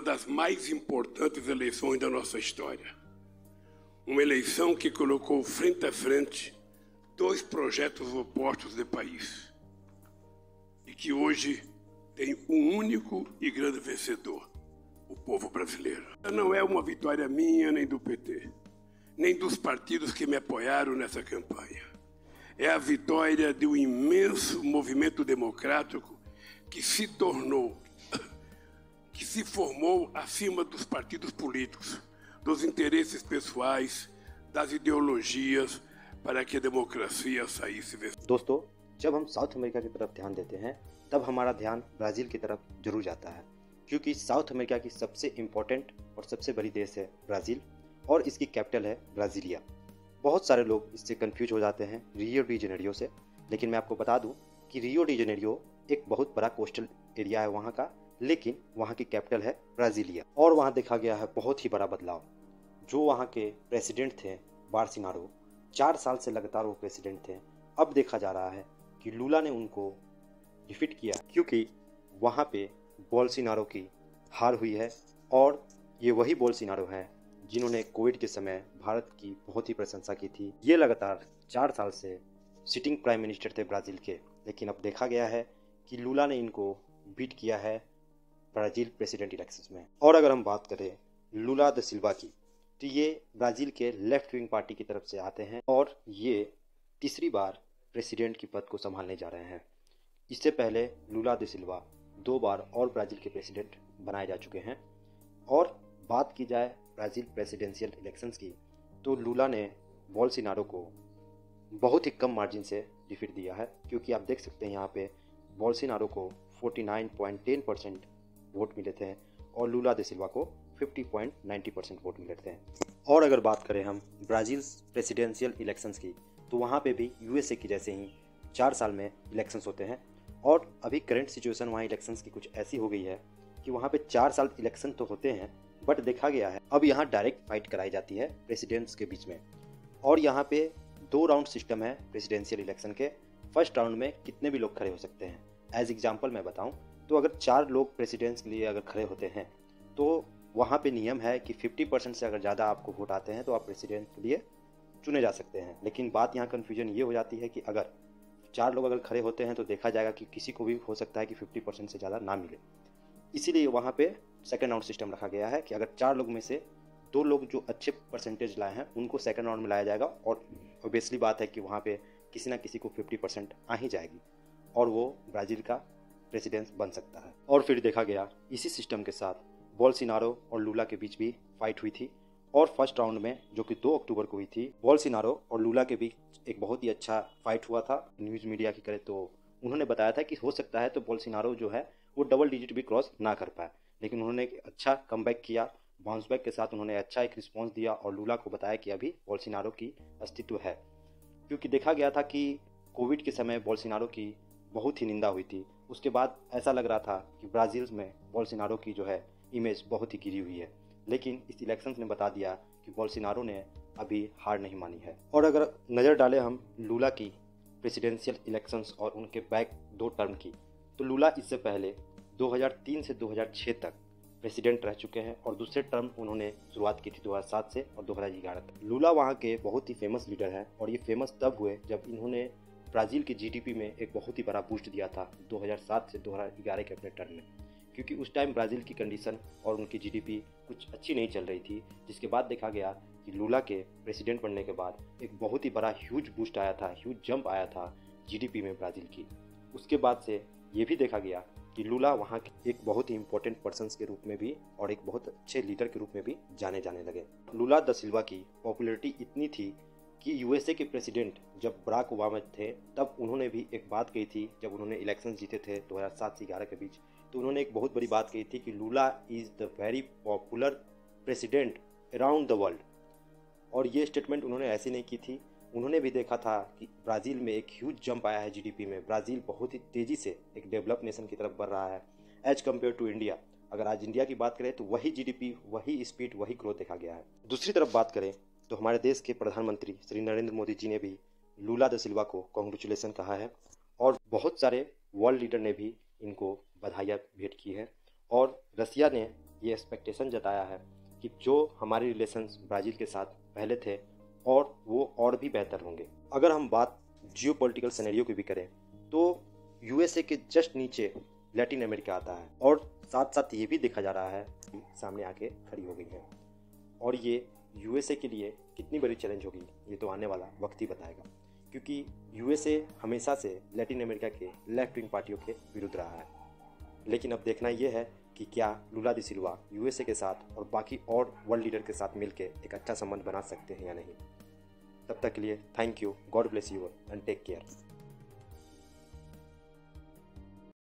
das mais importantes eleições da nossa história. Uma eleição que colocou frente a frente dois projetos opostos de país e que hoje tem um único e grande vencedor, o povo brasileiro. Não é uma vitória minha nem do PT, nem dos partidos que me apoiaram nessa campanha. É a vitória de um imenso movimento democrático que se formou acima dos partidos políticos, dos interesses pessoais, das ideologias, para que a democracia saísse vencedora. दोस्तों, जब हम south America की तरफ ध्यान देते हैं तब हमारा ध्यान ब्राज़ील की तरफ जरूर जाता है, क्योंकि साउथ अमेरिका की सबसे इम्पोर्टेंट और सबसे बड़ी देश है ब्राज़ील और इसकी कैपिटल है ब्राज़ीलिया। बहुत सारे लोग इससे कंफ्यूज हो जाते हैं रियो डी जेनेरियो से, लेकिन मैं आपको बता दूं कि रियो डी जेनेरियो एक बहुत बड़ा कोस्टल एरिया है वहाँ का, लेकिन वहाँ की कैपिटल है ब्राज़ीलिया। और वहाँ देखा गया है बहुत ही बड़ा बदलाव। जो वहाँ के प्रेसिडेंट थे बोल्सोनारो, 4 साल से लगातार वो प्रेसिडेंट थे। अब देखा जा रहा है कि लूला ने उनको डिफीट किया, क्योंकि वहाँ पे बोल्सोनारो की हार हुई है और ये वही बोल्सोनारो हैं जिन्होंने कोविड के समय भारत की बहुत ही प्रशंसा की थी। ये लगातार 4 साल से सिटिंग प्राइम मिनिस्टर थे ब्राज़ील के, लेकिन अब देखा गया है कि लूला ने इनको बीट किया है ब्राज़ील प्रेसिडेंट इलेक्शंस में। और अगर हम बात करें लूला द सिल्वा की, तो ये ब्राज़ील के लेफ्ट विंग पार्टी की तरफ से आते हैं और ये तीसरी बार प्रेसिडेंट की पद को संभालने जा रहे हैं। इससे पहले लूला द सिल्वा 2 बार और ब्राज़ील के प्रेसिडेंट बनाए जा चुके हैं। और बात की जाए ब्राज़ील प्रेसिडेंशियल इलेक्शंस की, तो लूला ने बोल्सोनारो को बहुत ही कम मार्जिन से डिफीट दिया है, क्योंकि आप देख सकते हैं यहाँ पे बोल्सोनारो को 49.10% वोट मिले थे और लूला द सिल्वा को 50.90% वोट मिले थे। और अगर बात करें हम ब्राज़ील प्रेसिडेंशियल इलेक्शंस की, तो वहाँ पे भी यूएसए की जैसे ही 4 साल में इलेक्शंस होते हैं। और अभी करंट सिचुएशन वहाँ इलेक्शंस की कुछ ऐसी हो गई है कि वहाँ पे 4 साल इलेक्शन तो होते हैं, बट देखा गया है अब यहाँ डायरेक्ट फाइट कराई जाती है प्रेसिडेंट्स के बीच में। और यहाँ पे 2 राउंड सिस्टम है प्रेसिडेंशियल इलेक्शन के। फर्स्ट राउंड में कितने भी लोग खड़े हो सकते हैं। एज एग्जाम्पल मैं बताऊं तो अगर 4 लोग प्रेसिडेंट्स के लिए अगर खड़े होते हैं तो वहाँ पे नियम है कि 50% से अगर ज़्यादा आपको वोट आते हैं तो आप प्रेसिडेंट के लिए चुने जा सकते हैं। लेकिन बात यहाँ कन्फ्यूजन ये हो जाती है कि अगर 4 लोग अगर खड़े होते हैं तो देखा जाएगा कि किसी को भी हो सकता है कि 50% से ज़्यादा ना मिले। इसीलिए वहाँ पे सेकंड राउंड सिस्टम रखा गया है कि अगर 4 लोग में से 2 लोग जो अच्छे परसेंटेज लाए हैं उनको सेकंड राउंड में लाया जाएगा। और ऑब्वियसली बात है कि वहाँ पे किसी ना किसी को 50% आ ही जाएगी और वो ब्राज़ील का प्रेसिडेंट बन सकता है। और फिर देखा गया इसी सिस्टम के साथ बोल्सोनारो और लूला के बीच भी फाइट हुई थी। और फर्स्ट राउंड में जो कि 2 अक्टूबर को हुई थी, बोल्सोनारो और लूला के बीच एक बहुत ही अच्छा फाइट हुआ था। न्यूज़ मीडिया की करें तो उन्होंने बताया था कि हो सकता है तो बोल्सोनारो जो है वो डबल डिजिट भी क्रॉस ना कर पाए, लेकिन उन्होंने एक अच्छा कमबैक किया। बाउंस बैक के साथ उन्होंने अच्छा एक रिस्पॉन्स दिया और लूला को बताया कि अभी बोल्सोनारो की अस्तित्व है, क्योंकि देखा गया था कि कोविड के समय बोल्सोनारो की बहुत ही निंदा हुई थी। उसके बाद ऐसा लग रहा था कि ब्राज़ील में बोल्सोनारो की जो है इमेज बहुत ही गिरी हुई है, लेकिन इस इलेक्शंस ने बता दिया कि बोल्सोनारो ने अभी हार नहीं मानी है। और अगर नज़र डालें हम लूला की प्रेसिडेंशियल इलेक्शंस और उनके बैक 2 टर्म की, तो लूला इससे पहले 2003 से 2006 तक प्रेसिडेंट रह चुके हैं और दूसरे टर्म उन्होंने शुरुआत की थी 2007 से और 2011 तक। लूला वहाँ के बहुत ही फेमस लीडर हैं और ये फेमस तब हुए जब इन्होंने ब्राज़ील की जीडीपी में एक बहुत ही बड़ा बूस्ट दिया था 2007 से 2011 के अपने टर्म में, क्योंकि उस टाइम ब्राज़ील की कंडीशन और उनकी जीडीपी कुछ अच्छी नहीं चल रही थी। जिसके बाद देखा गया कि लूला के प्रेसिडेंट बनने के बाद एक बहुत ही बड़ा ह्यूज बूस्ट आया था, ह्यूज जंप आया था जीडीपी में ब्राज़ील की। उसके बाद से ये भी देखा गया कि लूला वहाँ के एक बहुत ही इम्पोर्टेंट पर्सन्स के रूप में भी और एक बहुत अच्छे लीडर के रूप में भी जाने लगे। लूला द सिल्वा की पॉपुलैरिटी इतनी थी कि यूएसए के प्रेसिडेंट जब बराक ओबामा थे तब उन्होंने भी एक बात कही थी, जब उन्होंने इलेक्शन जीते थे 2007 से 11 के बीच, तो उन्होंने एक बहुत बड़ी बात कही थी कि Lula is the very popular president around the world. और ये स्टेटमेंट उन्होंने ऐसे नहीं की थी, उन्होंने भी देखा था कि ब्राज़ील में एक ह्यूज जंप आया है जीडीपी में। ब्राज़ील बहुत ही तेज़ी से एक डेवलप नेशन की तरफ बढ़ रहा है एज कम्पेयर टू इंडिया। अगर आज इंडिया की बात करें तो वही जीडीपी, वही स्पीड, वही ग्रोथ देखा गया है। दूसरी तरफ बात करें तो हमारे देश के प्रधानमंत्री श्री नरेंद्र मोदी जी ने भी लूला द सिल्वा को कॉन्ग्रेचुलेसन कहा है और बहुत सारे वर्ल्ड लीडर ने भी इनको बधाइयाँ भेंट की है। और रसिया ने ये एक्सपेक्टेशन जताया है कि जो हमारे रिलेशंस ब्राज़ील के साथ पहले थे और वो और भी बेहतर होंगे। अगर हम बात जियोपॉलिटिकल सिनेरियो की भी करें तो यूएसए के जस्ट नीचे लैटिन अमेरिका आता है और साथ साथ ये भी देखा जा रहा है कि सामने आके खड़ी हो गई है। और ये यूएसए के लिए कितनी बड़ी चैलेंज होगी ये तो आने वाला वक्त ही बताएगा, क्योंकि यूएसए हमेशा से लैटिन अमेरिका के लेफ्ट विंग पार्टियों के विरुद्ध रहा है। लेकिन अब देखना ये है कि क्या लुला दी सिल्वा यूएसए के साथ और बाकी और वर्ल्ड लीडर के साथ मिलकर एक अच्छा संबंध बना सकते हैं या नहीं। तब तक के लिए thank you, God bless you and take care.